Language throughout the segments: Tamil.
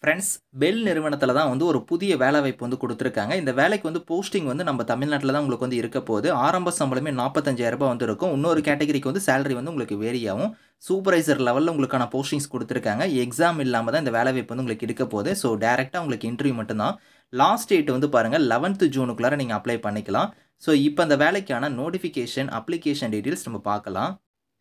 ஃப்ரெண்ட்ஸ், பெல் நிறுவனத்தில தான் வந்து ஒரு புதிய வேலைவாய்ப்பு வந்து குடுத்துருக்காங்க. இந்த வேலைக்கு வந்து போஸ்டிங் வந்து நம்ம தமிழ்நாட்டில தான் உங்களுக்கு வந்து இருக்க போது. ஆரம்ப சம்பளமே ரூ. 45,000 வந்து இருக்கும். இன்னொரு கேட்டகரிக்கு வந்து சேலரி வந்து உங்களுக்கு வேரி ஆகும். சூப்பர்வைசர் லெவல்ல உங்களுக்கான போஸ்டிங்ஸ் குடுத்துருக்காங்க. எக்ஸாம் இல்லாம தான் இந்த வேலைவாய்ப்பு வந்து உங்களுக்கு இருக்க போது. ஸோ டைரக்ட்டா உங்களுக்கு இன்டர்வியூ மட்டும் தான். லாஸ்ட் டேட் வந்து பாருங்க 11த் ஜூனுக்குள்ளார நீங்க அப்ளை பண்ணிக்கலாம். ஸோ இப்ப அந்த வேலைக்கான நோட்டிஃபிகேஷன், அப்ளிகேஷன் டீட்டெயில்ஸ் நம்ம பார்க்கலாம்.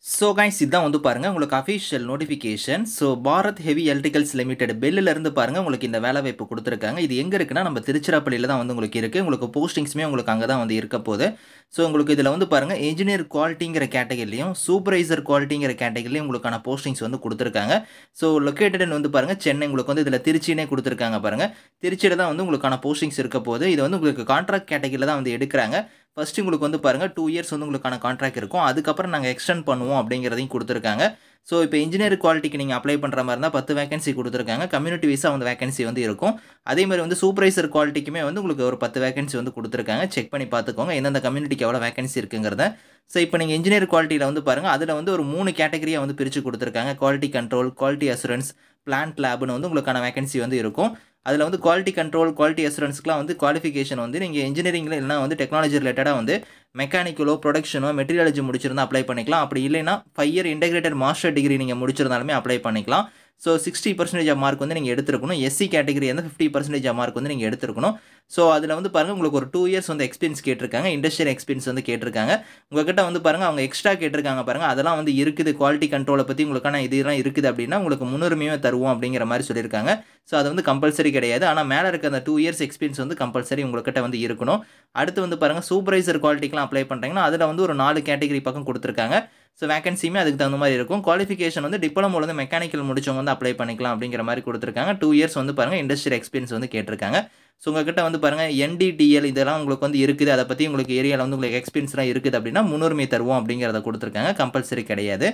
ஸோ கைஸ் இதான் வந்து பாருங்க உங்களுக்கு official notification. So Bharat heavy electricals limited பெல்லுல இருந்து பாருங்க உங்களுக்கு இந்த வேலைவாய்ப்பு குடுத்துருக்காங்க. இது எங்க இருக்குன்னா, நம்ம திருச்சிராப்பள்ளியில தான் வந்து உங்களுக்கு இருக்கு. உங்களுக்கு போஸ்டிங்ஸுமே உங்களுக்கு அங்க தான் வந்து இருக்க போது. ஸோ உங்களுக்கு இதுல வந்து பாருங்க என்ஜினியர் குவாலிட்டிங்கிற கேட்டகரிலயும், சூப்பர்வைசர் குவாலிட்டிங்கிற கேட்டகரிலயும் உங்களுக்கான போஸ்டிங்ஸ் வந்து குடுத்துருக்காங்க. ஸோ லொகேட்டட் வந்து பாருங்க சென்னை உங்களுக்கு வந்து இதுல திருச்சின்னே குடுத்துருக்காங்க பாருங்க. திருச்சியில தான் வந்து உங்களுக்கான போஸ்டிங்ஸ் இருக்க போது. இது வந்து உங்களுக்கு கான்ட்ராக்ட் கேட்டகரில தான் வந்து எடுக்குறாங்க. ஃபர்ஸ்ட் உங்களுக்கு வந்து பாருங்க 2 இயர்ஸ் வந்து உங்களுக்கான கான்ட்ராக்ட் இருக்கும். அதுக்கப்புறம் நாங்க எக்ஸ்டெண்ட் பண்ணுவோம் அப்படிங்கிறதையும் குடுத்துருக்காங்க. ஸோ இப்போ இன்ஜினியர் குவாலிட்டிக்கு நீங்க அப்ளை பண்ற மாரி இருந்தா 10 வேக்கன்சி குடுத்துருக்காங்க. கம்யூனிட்டி வைஸா வந்து வேக்கன்சி வந்து இருக்கும். அதே மாரி வந்து சூப்பர்வைசர் குவாலிட்டிக்குமே வந்து உங்களுக்கு ஒரு 10 வேக்கன்சி வந்து குடுத்துருக்காங்க. செக் பண்ணி பார்த்துக்கோங்க. எந்தெந்த கம்யூனிட்டிக்கு எவ்வளோ வேக்கன்சி இருக்குங்கிறத. ஸோ இப்போ நீங்க இன்ஜினியர் குவாலிட்டில வந்து பாருங்க, அதுல வந்து ஒரு 3 கேட்டகரியா வந்து பிரிச்சு குடுத்துருக்காங்க. Quality control, quality assurance, plant லேப்னு வந்து உங்களுக்கான வேக்கன்சி வந்து இருக்கும். அதுல வந்து குவாலிட்டி கண்ட்ரோல், குவாலிட்டி அஷ்யூரன்ஸ்க்குலாம் வந்து குவாலிஃபிகேஷன் வந்து நீங்க இன்ஜினியரிங்ல இல்லனா வந்து டெக்னாலஜி ரிலேட்டடா வந்து மெக்கானிக்கலோ, புரொடக்ஷனோ, மெட்டீரியாலஜி முடிச்சிருந்தா அப்ளை பண்ணிக்கலாம். அப்படி இல்லைன்னா 5 இயர் இன்டகிரேட்டட் மாஸ்டர் டிகிரி நீங்க முடிச்சிருந்தாலுமே அப்ளை பண்ணிக்கலாம். ஸோ 60% ஆஃப் மார்க் வந்து நீங்க எடுத்திருக்கணும். எஸ்சி கேட்டகரி வந்து 50% ஆஃப் மார்க் வந்து நீங்க எடுத்திருக்கணும். ஸோ அதுல வந்து பாருங்க உங்களுக்கு ஒரு 2 இயர்ஸ் வந்து எக்ஸ்பீரியன்ஸ் கேட்டிருக்காங்க. இண்டஸ்ட்ரியல் எக்ஸ்பீரியன்ஸ் வந்து கேட்டிருக்காங்க. உங்ககிட்ட வந்து பாருங்க அவங்க எக்ஸ்ட்ரா கேட்டிருக்காங்க பாருங்க. அதெல்லாம் வந்து இருக்குது. குவாலிட்டி கண்ட்ரோல பத்தி உங்களுக்கான இதெல்லாம் இருக்குது அப்படின்னா, உங்களுக்கு முன்னுரிமையே தருவோம் அப்படிங்கிற மாரி சொல்லியிருக்காங்க. ஸோ அது வந்து கம்பல்சரி கிடையாது. ஆனா மேல இருக்க அந்த 2 இயர்ஸ் எக்ஸ்பீரியன்ஸ் வந்து கம்பல்சரி உங்ககிட்ட வந்து இருக்கணும். அடுத்து வந்து பாருங்க சூப்பர்வைசர் குவாலிட்டிக்குலாம் அப்ளை பண்றீங்கன்னா, அதுல வந்து ஒரு 4 கேட்டகரி பக்கம் குடுத்துருக்காங்க. ஸோ வேக்கன்சியுமே அதுக்கு தகுந்த மாரி இருக்கும். குவாலிஃபிகேஷன் வந்து டிப்ளமோல வந்து மெக்கானிக்கல் முடிச்சவங்க வந்து அப்ளை பண்ணிக்கலாம் அப்படிங்கிற மாரி குடுத்துருக்காங்க. 2 இயர்ஸ் வந்து பாருங்க இண்டஸ்ட்ரியல் எக்ஸ்பீரியன்ஸ் வந்து கேட்டிருக்காங்க. ஸோ உங்ககிட்ட வந்து பாருங்க என்டிடிஎல் இதெல்லாம் உங்களுக்கு வந்து இருக்குது. அத பத்தி உங்களுக்கு ஏரியால வந்து உங்களுக்கு எக்ஸ்பீரியன்ஸ்லாம் இருக்குது அப்படின்னா, முன்னுரிமை தருவோம் அப்படிங்கிறத குடுத்துருக்காங்க. கம்பல்சரி கிடையாது.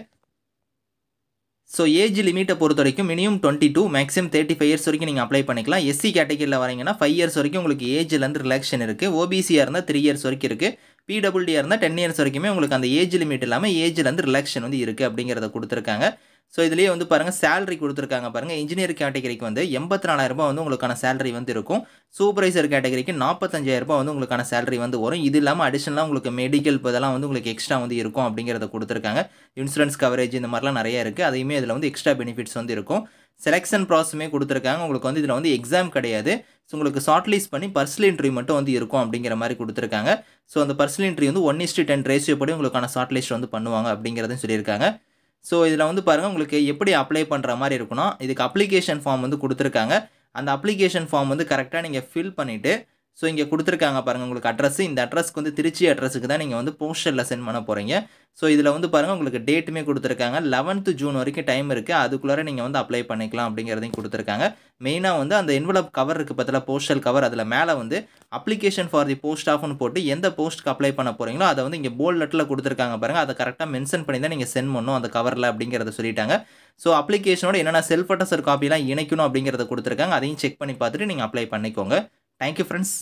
ஸோ ஏஜ் லிமிட்ட பொறுத்தவரைக்கும் மினிமம் 22 மேக்ஸிமம் 35 இயர்ஸ் வரைக்கும் நீங்க அப்ளை பண்ணிக்கலாம். எஸ்சி கேட்டகரில வரீங்கன்னா 5 இயர்ஸ் வரைக்கும் உங்களுக்கு ஏஜ்லேருந்து ரிலாக்சேஷன் இருக்கு. ஓபிசியா இருந்தா 3 இயர்ஸ் வரைக்கும் இருக்கு. பிடபிள்யூடியா இருந்தா 10 இயர்ஸ் வரைக்குமே உங்களுக்கு அந்த ஏஜ் லிமிட் இல்லாம ஏஜ்லேருந்து ரிலாக்சேஷன் வந்து இருக்கு அப்படிங்கிறத குடுத்துருக்காங்க. ஸோ இதுலயே வந்து பாருங்க சேலரி குடுத்துருக்காங்க பாருங்க. இன்ஜினியர் கேட்டகரிக்கு வந்து ரூ. 84,000 வந்து உங்களுக்கான சேலரி வந்து இருக்கும். சூப்பர்வைசர் கேட்டகரிக்கு ரூ. 45,000 வந்து உங்களுக்கான சேலரி வந்து வரும். இது இல்லாம அடிஷனலா உங்களுக்கு மெடிக்கல் இதெல்லாம் வந்து உங்களுக்கு எக்ஸ்ட்ரா வந்து இருக்கும் அப்படிங்கிறத குடுத்துருக்காங்க. இன்சூரன்ஸ் கவரேஜ் இந்த மாரிலாம் நெறைய இருக்கு. அதையுமே இதுல வந்து எக்ஸ்ட்ரா பெனிஃபிட்ஸ் வந்து இருக்கும். செலக்ஷன் ப்ராசஸுமே குடுத்துருக்காங்க. உங்களுக்கு வந்து இதுல வந்து எக்ஸாம் கிடையாது. ஸோ உங்களுக்கு ஷார்ட் லிஸ்ட் பண்ணி பர்சனல் இன்டர்வியூ மட்டும் வந்து இருக்கும் அப்படிங்கிற மாரி குடுத்துருக்காங்க. ஸோ அந்த பர்சனல் இன்டர்வியூ வந்து 1:10 ரேஷியோ படி உங்களுக்கான ஷார்ட் லிஸ்ட் வந்து பண்ணுவாங்க அப்படிங்கிறதையும் சொல்லியிருக்காங்க. ஸோ இதுல வந்து பாருங்க உங்களுக்கு எப்படி அப்ளை பண்ற மாரி இருக்குன்னா, இதுக்கு அப்ளிகேஷன் ஃபார்ம் வந்து குடுத்துருக்காங்க. அந்த அப்ளிகேஷன் ஃபார்ம் வந்து கரெக்ட்டா நீங்க ஃபில் பண்ணிட்டு, ஸோ இங்க குடுத்துருக்காங்க பாருங்க உங்களுக்கு அட்ரஸ். இந்த அட்ரஸ்க்கு வந்து திருச்சி அட்ரஸ்க்கு தான் நீங்க வந்து போஸ்டல்ல சென்ட் பண்ண போறீங்க. ஸோ இதுல வந்து பாருங்க உங்களுக்கு டேட்டுமே குடுத்துருக்காங்க. 11த் ஜூன் வரைக்கும் டைம் இருக்கு. அதுக்குள்ளார நீங்க வந்து அப்ளை பண்ணிக்கலாம் அப்படிங்கிறதையும் குடுத்துருக்காங்க. மெயினா வந்து அந்த என்வலப் கவர் இருக்கு பாத்தீங்களா, போஸ்டல் கவர் அதுல மேல வந்து அப்ளிகேஷன் ஃபார் தி போஸ்ட் ஆஃப்னு போட்டு எந்த போஸ்ட்க்கு அப்ளை பண்ண போறீங்களோ, அத வந்து இங்க போல்ட் லெட்டர்ல குடுத்துருக்காங்க பாருங்க. அத கரெக்ட்டா மென்ஷன் பண்ணி தான் நீங்க சென்ட் பண்ணணும் அந்த கவர்ல அப்படிங்கிறத சொல்லிட்டாங்க. ஸோ அப்ளிகேஷனோட என்னென்ன செல்ஃப் அட்டஸ்டட் காப்பிலாம் இணைக்கணும் அப்படிங்கிறத குடுத்துருக்காங்க. அதையும் செக் பண்ணி பார்த்துட்டு நீங்க அப்ளை பண்ணிக்கோங்க. Thank you friends.